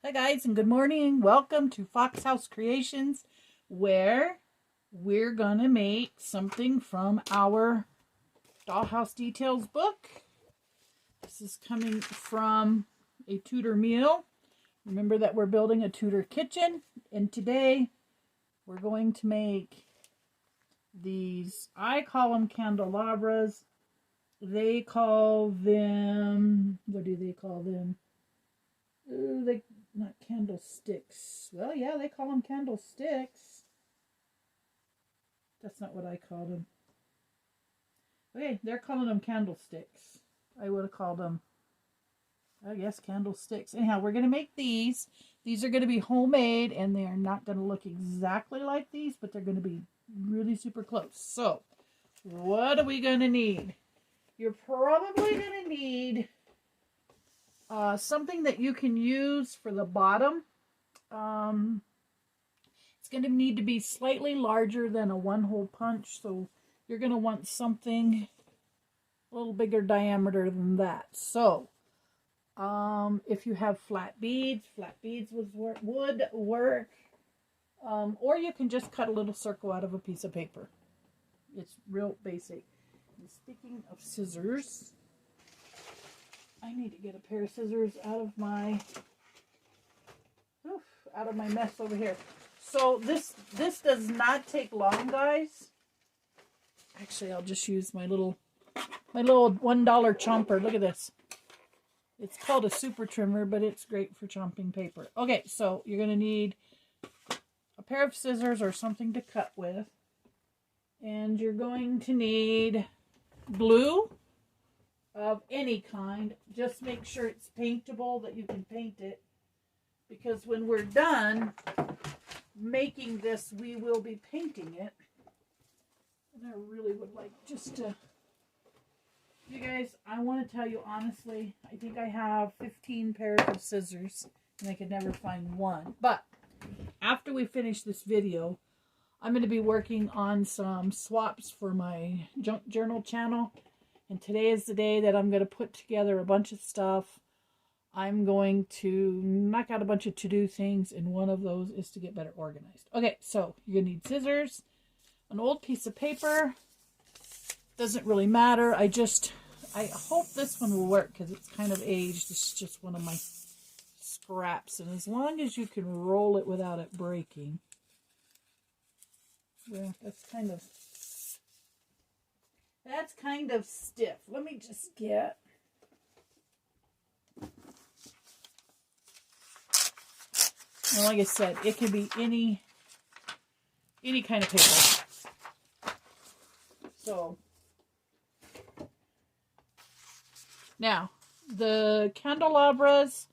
Hi guys, and good morning. Welcome to Foxhousecreations, where we're gonna make something from our Dollhouse Details book. This is coming from a Tudor meal. Remember that we're building a Tudor kitchen, and today we're going to make these, I call them candelabras. They call them, what do they call them? Not candlesticks. Well, yeah, they call them candlesticks. That's not what I call them. Okay, they're calling them candlesticks. I would have called them, I guess, candlesticks. Anyhow, we're going to make these. These are going to be homemade, and they are not going to look exactly like these, but they're going to be really super close. So, what are we going to need? You're probably going to need something that you can use for the bottom. It's going to need to be slightly larger than a one-hole punch, so you're going to want something a little bigger diameter than that. So, if you have flat beads would work. Or you can just cut a little circle out of a piece of paper. It's real basic. And speaking of scissors, I need to get a pair of scissors out of my mess over here. So this does not take long, guys. Actually, I'll just use my little $1 chomper. Look at this. It's called a super trimmer, but it's great for chomping paper. Okay, so you're going to need a pair of scissors or something to cut with. And you're going to need glue of any kind. Just make sure it's paintable, that you can paint it, because when we're done making this, we will be painting it. And I really would like just to, you guys, I want to tell you honestly, I think I have 15 pairs of scissors and I could never find one. But after we finish this video, I'm going to be working on some swaps for my junk journal channel. And today is the day that I'm going to put together a bunch of stuff. I'm going to knock out a bunch of to-do things, and one of those is to get better organized. Okay, so you're going to need scissors, an old piece of paper. Doesn't really matter. I hope this one will work because it's kind of aged. It's just one of my scraps. And as long as you can roll it without it breaking. Well, that's kind of stiff. Let me just get, well, like I said, it can be any kind of paper. So now the candelabras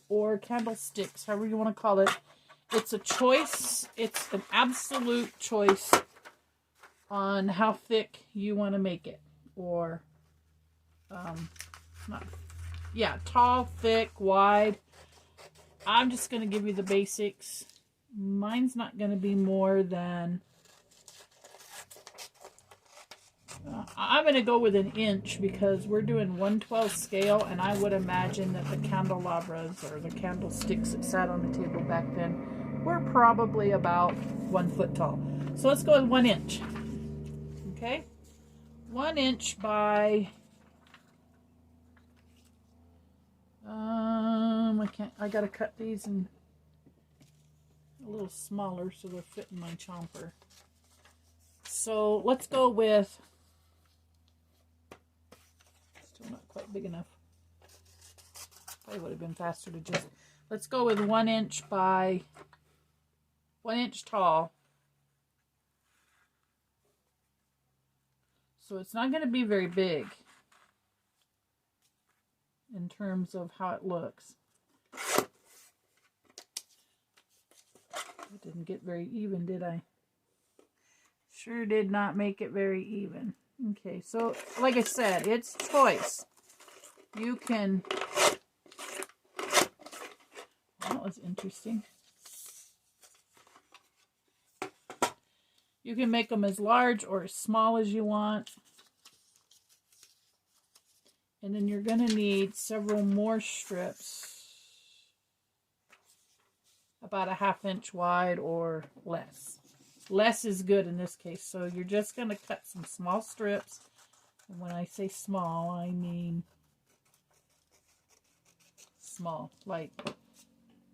or candlesticks, however you want to call it, it's a choice. It's an absolute choice on how thick you want to make it, or tall, thick, wide. I'm just going to give you the basics. Mine's not going to be more than, I'm going to go with an inch because we're doing 1/12 scale, and I would imagine that the candelabras or the candlesticks that sat on the table back then were probably about 1 foot tall. So let's go with 1 inch. Okay, 1 inch by, I gotta cut these in a little smaller so they'll fit in my chomper. So let's go with, still not quite big enough. Probably would have been faster to just, let's go with 1 inch by 1 inch tall. So it's not going to be very big in terms of how it looks. It didn't get very even, did I? Sure did not make it very even. Okay, so like I said, it's choice. You can, that was interesting. You can make them as large or as small as you want. And then you're going to need several more strips about a 1/2 inch wide or less. Less is good in this case. So you're just going to cut some small strips. And when I say small, I mean small, like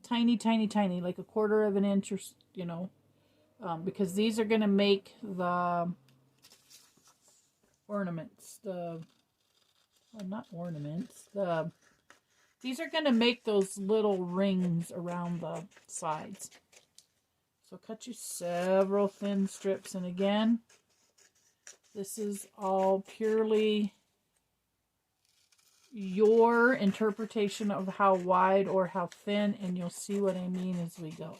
tiny, tiny, tiny, like 1/4 of an inch or, you know, because these are going to make the ornaments, well, not ornaments, these are going to make those little rings around the sides. So cut you several thin strips, and again, this is all purely your interpretation of how wide or how thin, and you'll see what I mean as we go.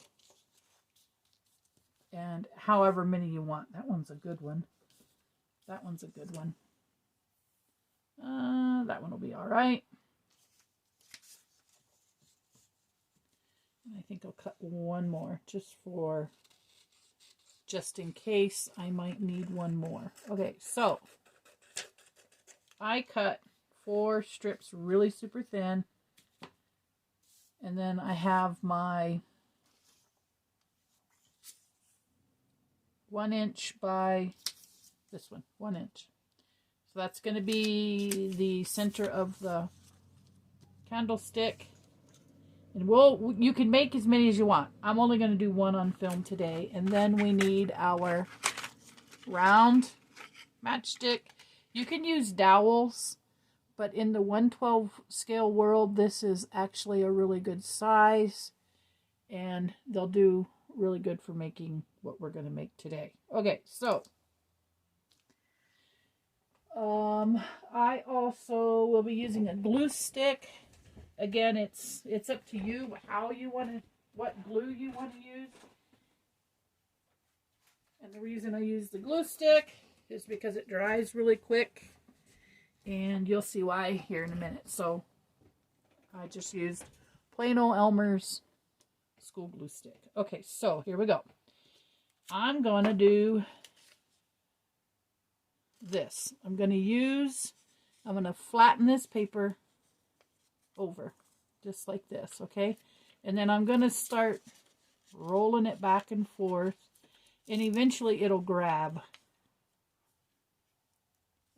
And however many you want. That one's a good one. That one's a good one. That one will be all right. And I think I'll cut one more just in case I might need one more. Okay, so I cut 4 strips really super thin, and then I have my 1 inch by this one, 1 inch. So that's going to be the center of the candlestick. And you can make as many as you want. I'm only going to do one on film today. And then we need our round matchstick. You can use dowels, but in the 1/12 scale world, this is actually a really good size. And they'll do really good for making what we're going to make today. Okay, so I also will be using a glue stick. Again, it's up to you how you want to, what glue you want to use. And the reason I use the glue stick is because it dries really quick, and you'll see why here in a minute. So I just used plain old Elmer's school glue stick. Okay, so here we go. I'm going to do this. I'm going to flatten this paper over just like this, okay? And then I'm going to start rolling it back and forth, and eventually it'll grab.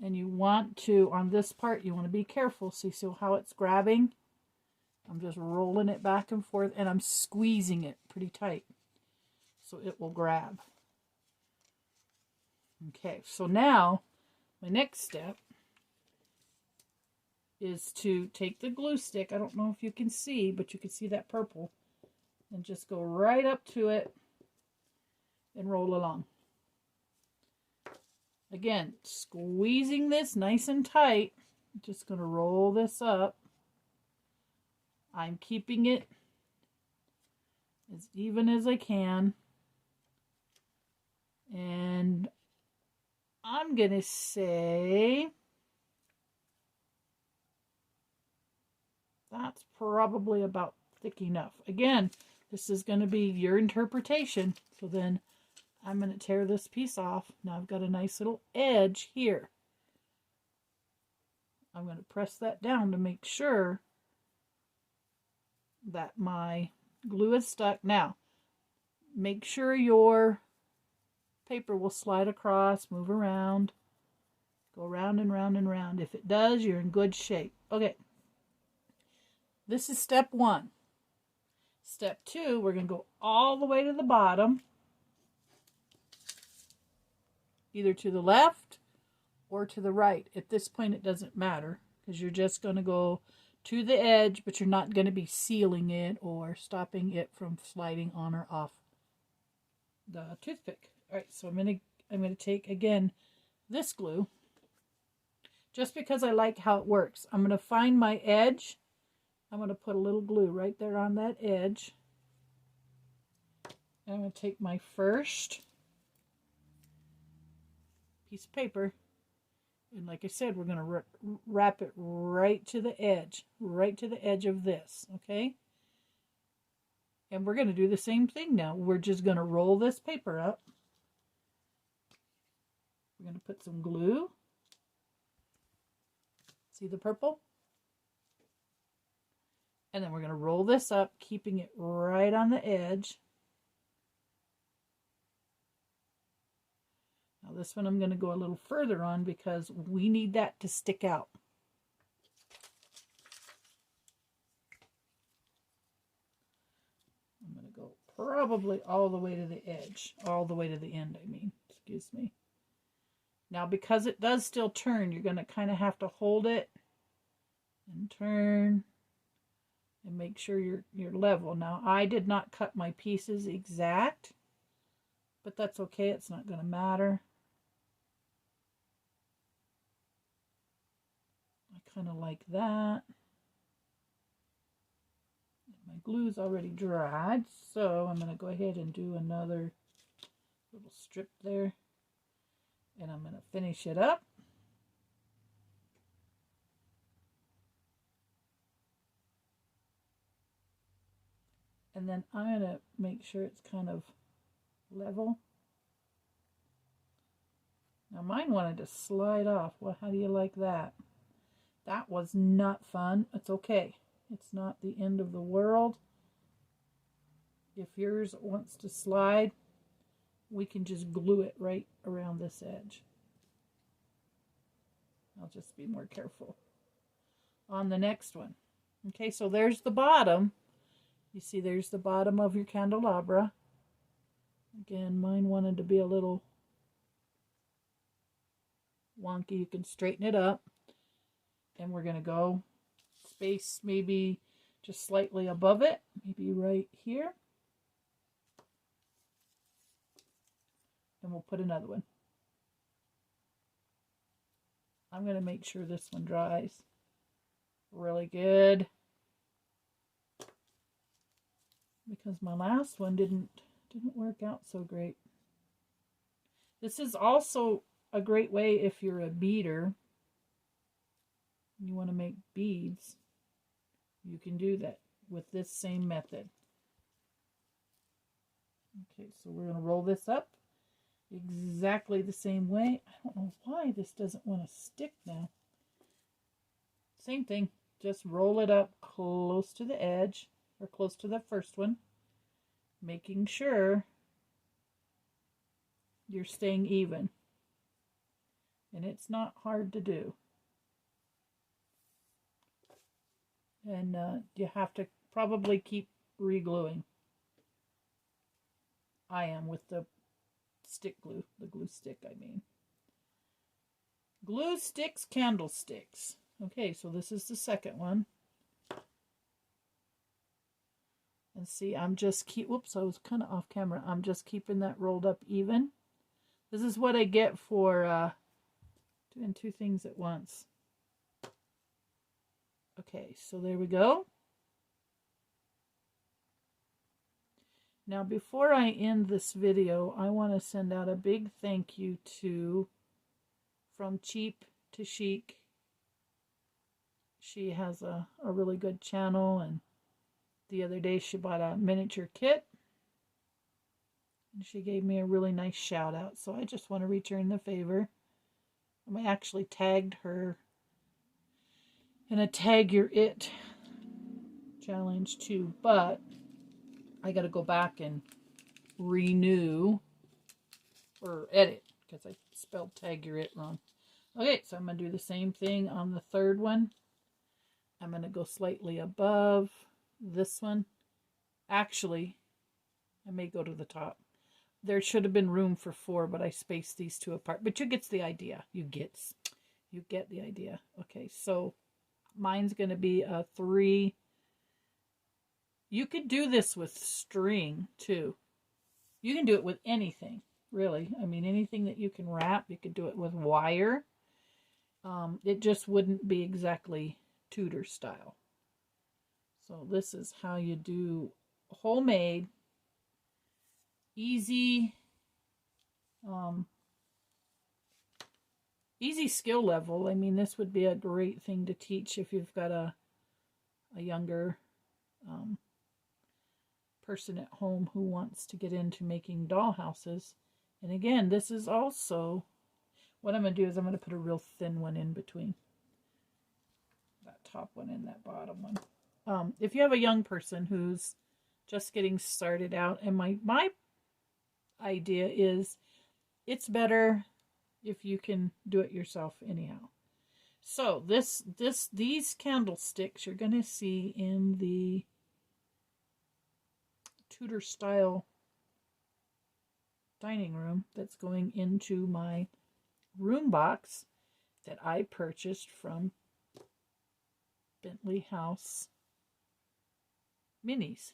And you want to, on this part, you want to be careful. See how it's grabbing? I'm just rolling it back and forth, and I'm squeezing it pretty tight so it will grab. Okay, so now my next step is to take the glue stick. I don't know if you can see, but you can see that purple. And just go right up to it and roll along. Again, squeezing this nice and tight. I'm just going to roll this up. I'm keeping it as even as I can. And I'm going to say that's probably about thick enough. Again, this is going to be your interpretation. So then I'm going to tear this piece off. Now I've got a nice little edge here. I'm going to press that down to make sure that my glue is stuck. Now, make sure your paper will slide across, move around, go round and round and round. If it does, you're in good shape. Okay. This is step 1. Step 2, we're going to go all the way to the bottom, either to the left or to the right. At this point, it doesn't matter because you're just going to go to the edge, but you're not going to be sealing it or stopping it from sliding on or off the toothpick. All right, so I'm going to take again this glue, just because I like how it works. I'm going to find my edge. I'm going to put a little glue right there on that edge. And I'm going to take my first piece of paper, and like I said, we're going to wrap it right to the edge of this, okay? And we're going to do the same thing now. We're just going to roll this paper up. We're going to put some glue. See the purple? And then we're going to roll this up, keeping it right on the edge. Now this one I'm going to go a little further on because we need that to stick out. I'm going to go probably all the way to the edge, all the way to the end, I mean, excuse me. Now because it does still turn, you're going to kind of have to hold it and turn and make sure you're level. Now I did not cut my pieces exact, but that's okay, it's not going to matter. I kind of like that. My glue's already dried, so I'm going to go ahead and do another little strip there, and I'm going to finish it up. And then I'm going to make sure it's kind of level. Now mine wanted to slide off. Well, how do you like that? That was not fun. It's okay. It's not the end of the world. If yours wants to slide, we can just glue it right around this edge. I'll just be more careful on the next one. Okay, so there's the bottom. You see there's the bottom of your candelabra. Again, mine wanted to be a little wonky. You can straighten it up. And we're going to go space maybe just slightly above it, maybe right here. And we'll put another one. I'm going to make sure this one dries really good, because my last one didn't work out so great. This is also a great way if you're a beader. You want to make beads, you can do that with this same method. Okay, so we're going to roll this up exactly the same way. I don't know why this doesn't want to stick now. Same thing, just roll it up close to the edge, or close to the first one, making sure you're staying even. And it's not hard to do. And you have to probably keep re-gluing. I am with the stick glue, the glue stick I mean. Glue sticks, candlesticks. Okay, so this is the second one. And see, I'm just whoops, I was kind of off camera. I'm just keeping that rolled up even. This is what I get for doing two things at once. Okay, so there we go. Now before I end this video, I want to send out a big thank you to From Cheap to Chic. She has a really good channel, and the other day she bought a miniature kit. And she gave me a really nice shout out, so I just want to return the favor. I actually tagged her in a Tag Your It challenge too, but I got to go back and renew or edit because I spelled Tag Your It wrong. Okay, so I'm going to do the same thing on the third one. I'm going to go slightly above this one. Actually, I may go to the top. There should have been room for 4, but I spaced these two apart. But you get the idea. You get the idea. Okay, so mine's going to be a 3. You could do this with string too. You can do it with anything, really. I mean, anything that you can wrap. You could do it with wire. It just wouldn't be exactly Tudor style. So this is how you do homemade, easy, easy skill level. I mean, this would be a great thing to teach if you've got a younger person at home who wants to get into making dollhouses. And again, this is also, what I'm going to do is I'm going to put a real thin one in between that top one and that bottom one. if you have a young person who's just getting started out, and my idea is it's better if you can do it yourself anyhow. So these candlesticks you're going to see in the Tudor style dining room that's going into my room box that I purchased from Bentley House Minis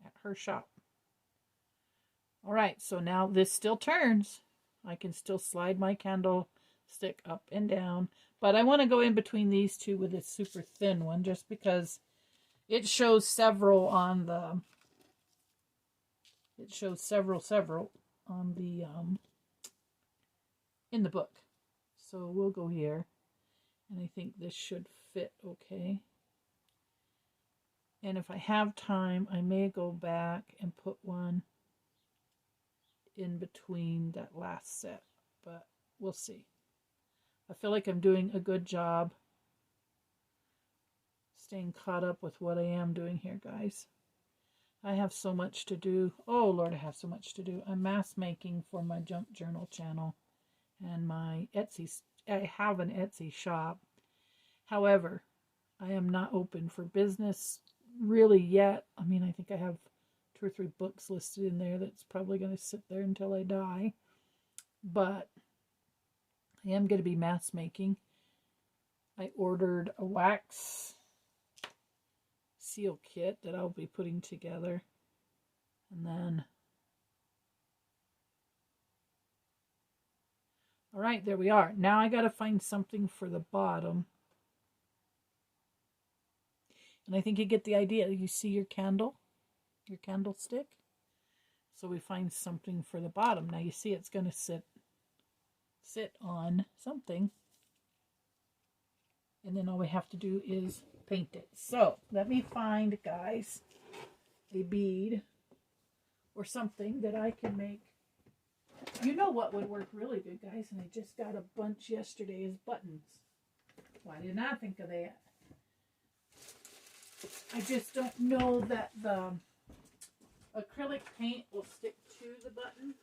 at her shop. All right, so now this still turns. I can still slide my candlestick up and down, but I want to go in between these two with this super thin one just because it shows several on the on the in the book. So we'll go here, and I think this should fit okay. And if I have time, I may go back and put one in between that last set, but we'll see. I feel like I'm doing a good job staying caught up with what I am doing here, guys. I have so much to do. Oh, Lord, I have so much to do. I'm mask making for my junk journal channel and my Etsy. I have an Etsy shop. However, I am not open for business really yet. I mean, I think I have 2 or 3 books listed in there that's probably going to sit there until I die. But I am going to be mask making. I ordered a wax seal kit that I'll be putting together. And then, all right, there we are. Now I got to find something for the bottom. And I think you get the idea. You see your candle, your candlestick. So we find something for the bottom. Now you see it's going to sit on something. And then all we have to do is paint it. So let me find, guys, a bead or something that I can make. You know what would work really good, guys? And I just got a bunch yesterday is buttons. Why didn't I think of that? I just don't know that the acrylic paint will stick to the button.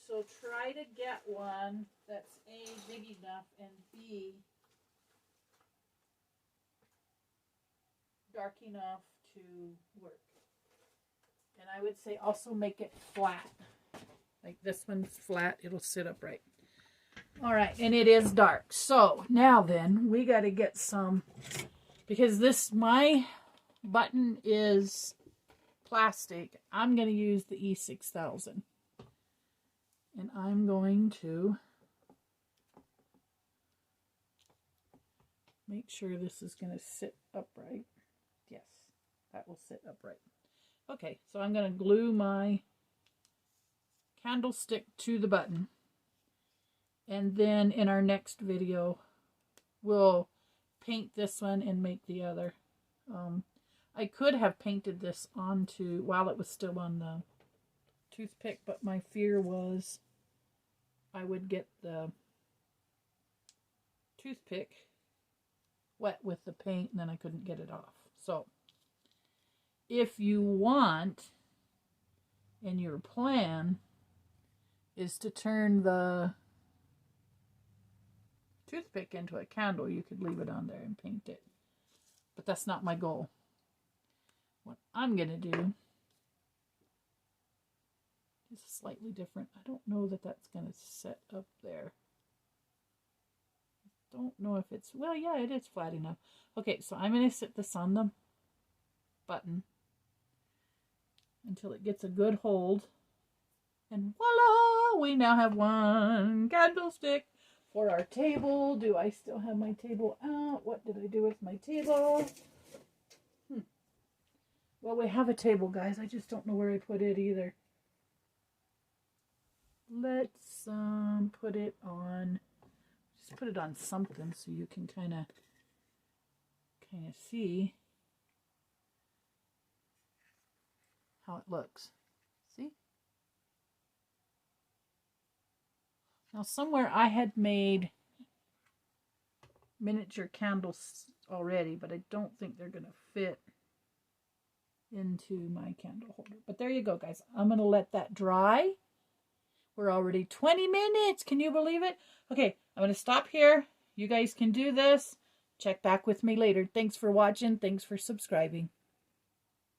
So try to get one that's A, big enough, and B, dark enough to work. And I would say also make it flat. Like this one's flat, it'll sit upright. All right, and it is dark. So now then, we got to get some, because my button is plastic. I'm going to use the E6000. And I'm going to make sure this is going to sit upright. Yes, that will sit upright. Okay, so I'm going to glue my candlestick to the button. And then in our next video, we'll paint this one and make the other. I could have painted this onto while it was still on the toothpick, but my fear was I would get the toothpick wet with the paint and then I couldn't get it off. So if you want, and your plan is to turn the toothpick into a candle, you could leave it on there and paint it. But that's not my goal. What I'm going to do is slightly different. I don't know that that's going to set up there. I don't know if it's, well, yeah, it is flat enough. Okay, so I'm going to sit this on the button until it gets a good hold. And voila, we now have one candlestick for our table. Do I still have my table out? What did I do with my table? Well, we have a table, guys. I just don't know where I put it either. Let's put it on, just put it on something so you can kind of see how it looks. See? Now somewhere I had made miniature candles already, but I don't think they're going to fit into my candle holder. But there you go, guys. I'm going to let that dry. We're already 20 minutes. Can you believe it? Okay, I'm going to stop here. You guys can do this. Check back with me later. Thanks for watching. Thanks for subscribing.